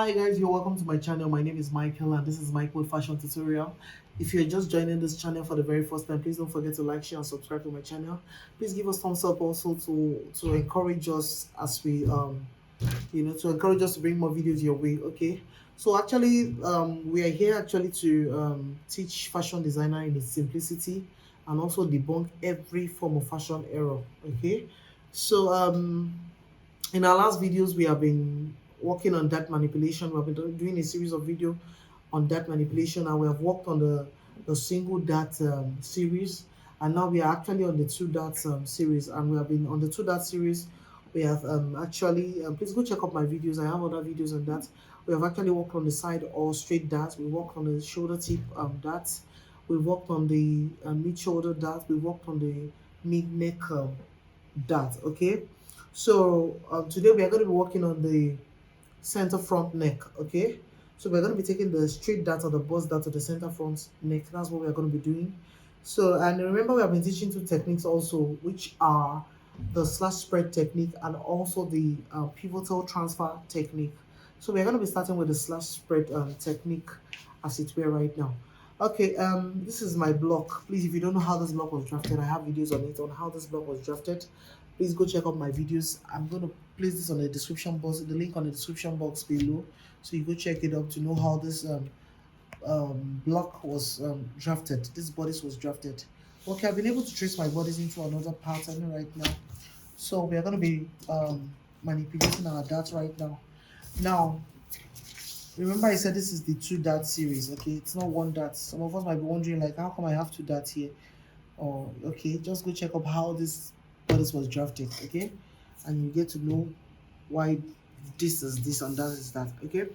Hi guys, you're welcome to my channel. My name is Michael and this is Michael Fashion Tutorial. If you're just joining this channel for the very first time, please don't forget to like, share and subscribe to my channel. Please give us thumbs up also to encourage us as we to encourage us to bring more videos your way. Okay, so actually we are here actually to teach fashion designer in its simplicity and also debunk every form of fashion error. Okay, so in our last videos we have been working on that manipulation. We have been doing a series of video on that manipulation, and we have worked on the single dot series, and now we are actually on the two dot series, and we have been on the two dot series. We have actually please go check out my videos. I have other videos on that. We have actually worked on the side or straight dot. We worked on the shoulder tip dot. We worked on the mid shoulder dot. We worked on the mid neck dot. Okay, so today we are going to be working on the center front neck. Okay, so we're going to be taking the straight dart or the bust dart to the center front neck. That's what we're going to be doing. So, and remember we have been teaching two techniques also, which are the slash spread technique and also the pivotal transfer technique. So we're going to be starting with the slash spread technique as it were right now. Okay, this is my block. Please, if you don't know how this block was drafted, I have videos on it on how this block was drafted. Please go check out my videos. I'm going to place this on the description box, the link on the description box below, so you go check it out to know how this block was drafted. This bodice was drafted. Okay, I've been able to trace my bodies into another pattern right now. So we are going to be manipulating our darts right now. Now, remember I said this is the two dart series. Okay, it's not one dart. Some of us might be wondering like, how come I have two darts here? Or okay, just go check up how this bodice was drafted. Okay, and you get to know why this is this and that is that. Okay,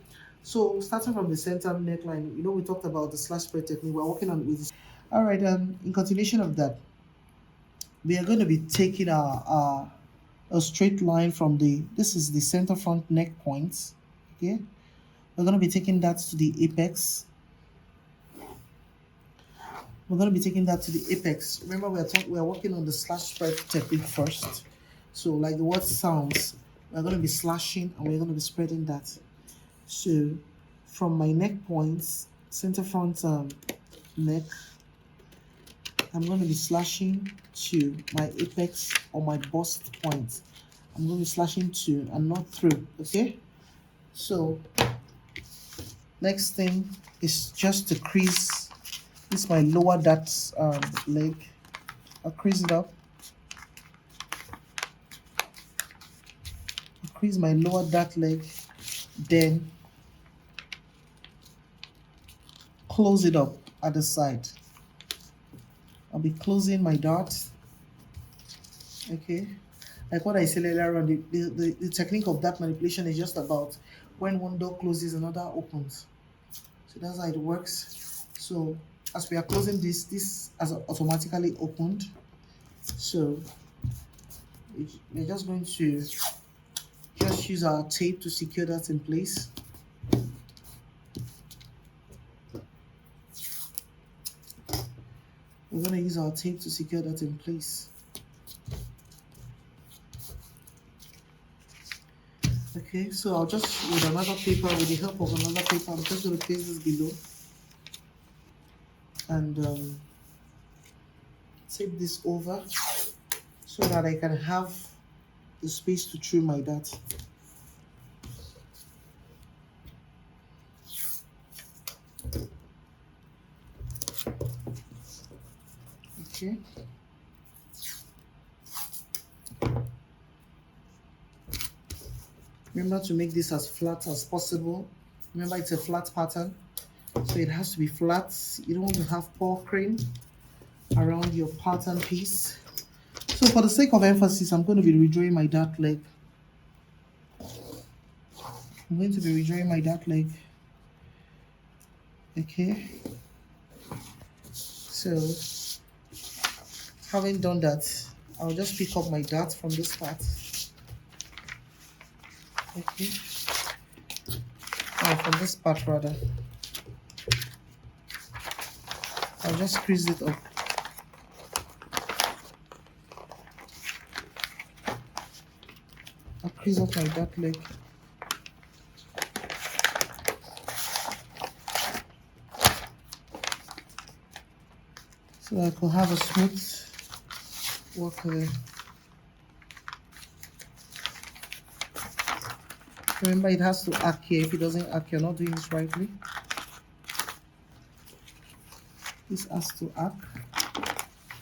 so starting from the center neckline, we talked about the slash spread technique. We're working on with this. All right, in continuation of that, we are going to be taking a straight line from the, this is the center front neck point. Okay, we're going to be taking that to the apex. We're going to be taking that to the apex. Remember, we're working on the slash spread technique first. So like the word sounds, we're going to be slashing and we're going to be spreading that. So from my neck points, center front neck, I'm going to be slashing to my apex or my bust point. I'm going to be slashing to and not through. Okay. So next thing is just to crease. This is my lower dart leg. I'll crease it up. I'll crease my lower dart leg, then close it up at the side. I'll be closing my dart. Okay, like what I said earlier on, the technique of dart manipulation is just about when one door closes, another opens. So that's how it works. So as we are closing this has automatically opened. So we're just going to just use our tape to secure that in place. We're going to use our tape to secure that in place. Okay, so I'll just, with another paper, with the help of another paper, I'm just going to place this below and tape this over so that I can have the space to trim my dart. Okay. Remember to make this as flat as possible. Remember, it's a flat pattern, so it has to be flat. You don't want to have puckering around your pattern piece. So for the sake of emphasis, I'm going to be redrawing my dart leg. I'm going to be redrawing my dart leg. Okay. So having done that, I'll just pick up my dart from this part. Okay. From this part rather. I'll just crease it up. I'll crease up my dart leg. so I could have a smooth work there. Remember, it has to arc here. If it doesn't arc, you're not doing this rightly. This has to arc.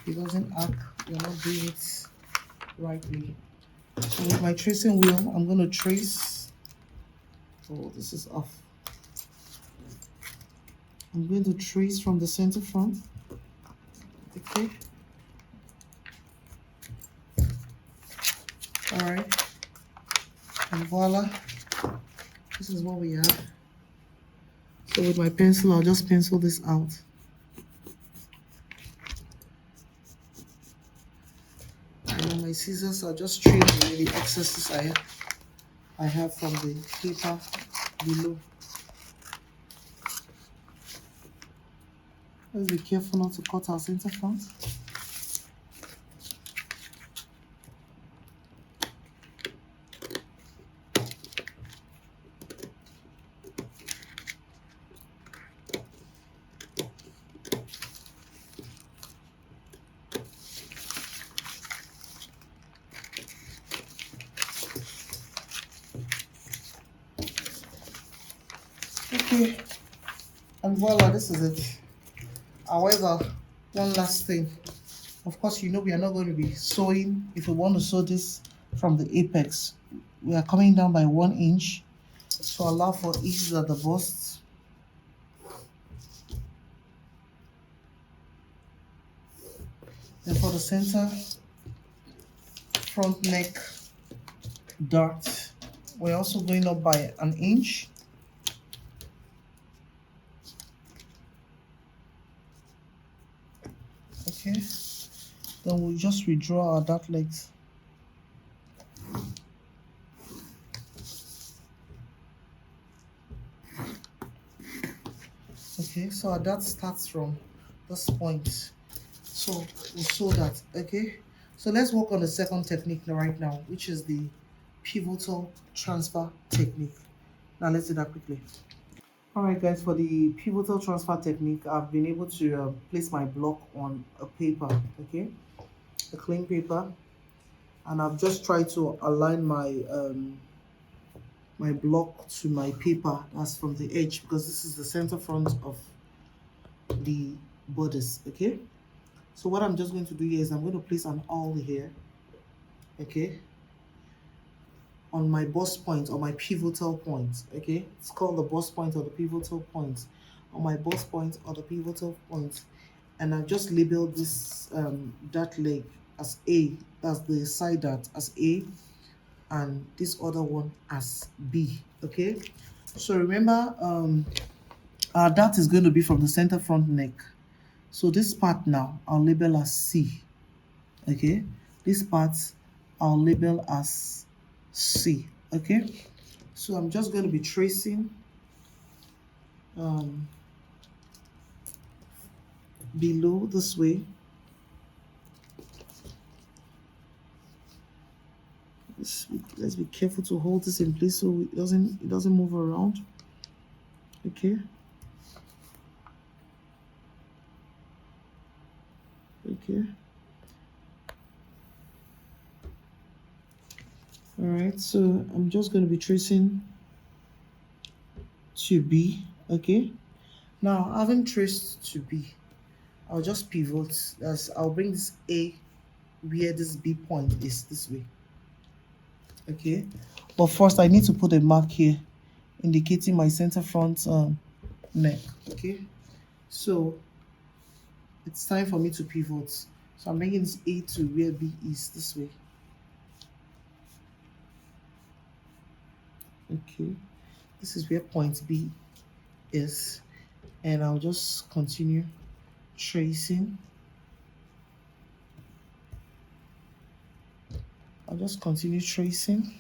If it doesn't arc, you're not doing it rightly. So with my tracing wheel, I'm going to trace. Oh, this is off. I'm going to trace from the center front. Okay. All right. And voila. This is what we have. So with my pencil, I'll just pencil this out. And on my scissors, I'll just trim away the excesses I have from the paper below. Let's be careful not to cut our center front. Okay, and voila, this is it. However, one last thing. Of course, you know we are not going to be sewing. If we want to sew this from the apex, we are coming down by 1 inch to allow for ease at the bust. Then for the center front neck dart, we're also going up by 1 inch. Okay, then we'll just redraw our dart legs. Okay, so our dart starts from this point. So we'll sew that. Okay, so let's work on the second technique right now, which is the pivotal transfer technique. Now let's do that quickly. All right, guys, for the pivotal transfer technique, I've been able to place my block on a paper, okay, a clean paper, and I've just tried to align my block to my paper that's from the edge, because this is the center front of the bodice. Okay, so what I'm just going to do here is I'm going to place an awl here, okay, on my bust point or my pivotal point. Okay, it's called the bust point or the pivotal point, on my bust point or the pivotal point, and I've just labeled this dart leg as A, that's the side dart as A, and this other one as B. Okay, so remember, our dart is going to be from the center front neck. So this part now I'll label as C. Okay, this part I'll label as C. Okay, so I'm just going to be tracing below this way. Let's be careful to hold this in place so it doesn't move around. Okay, okay, all right, so I'm just going to be tracing to B. Okay, now having traced to B, I'll just pivot. I'll bring this A where this B point is, this way. Okay, but first I need to put a mark here indicating my center front neck. Okay, so it's time for me to pivot. So I'm bringing this A to where B is, this way. Okay, this is where point B is, and I'll just continue tracing. I'll just continue tracing.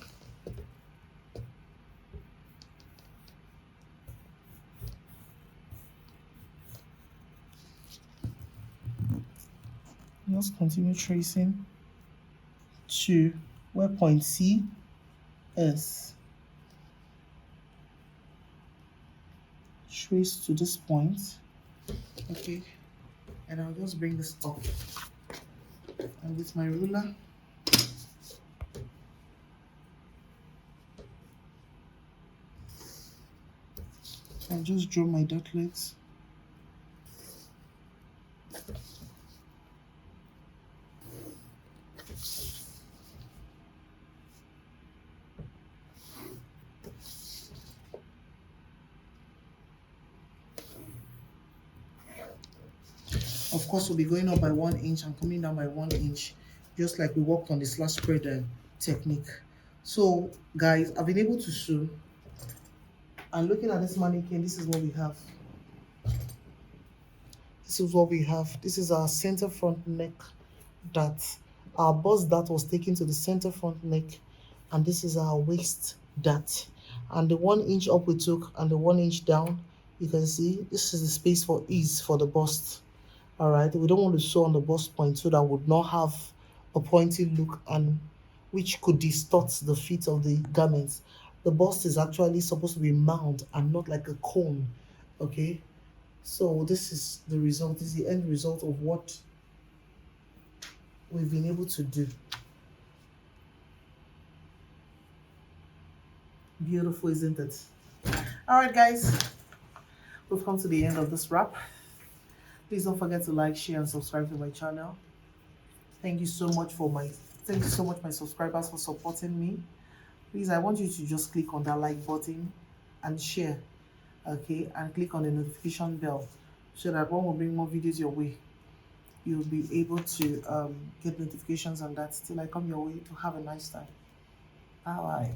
Just continue tracing to where point C is. Trace to this point. Okay. And I'll just bring this up, and with my ruler I'll just draw my dotlets. Of course, we'll be going up by 1 inch and coming down by 1 inch, just like we worked on the slash spread technique. So, guys, I've been able to sew. And looking at this mannequin, this is what we have. This is what we have. This is our center front neck dart. Our bust dart was taken to the center front neck, and this is our waist dart. And the 1 inch up we took, and the 1 inch down, you can see this is the space for ease for the bust. All right, we don't want to sew on the bust point so that would not have a pointy look, and which could distort the fit of the garments. The bust is actually supposed to be round and not like a cone. Okay, so this is the result. This is the end result of what we've been able to do. Beautiful, isn't it? All right, guys, we've come to the end of this wrap. Please don't forget to like, share, and subscribe to my channel. Thank you so much thank you so much, my subscribers, for supporting me. Please, I want you to just click on that like button and share, okay, and click on the notification bell so that when we bring more videos your way, you'll be able to get notifications on that till I come your way. To have a nice time. Bye bye.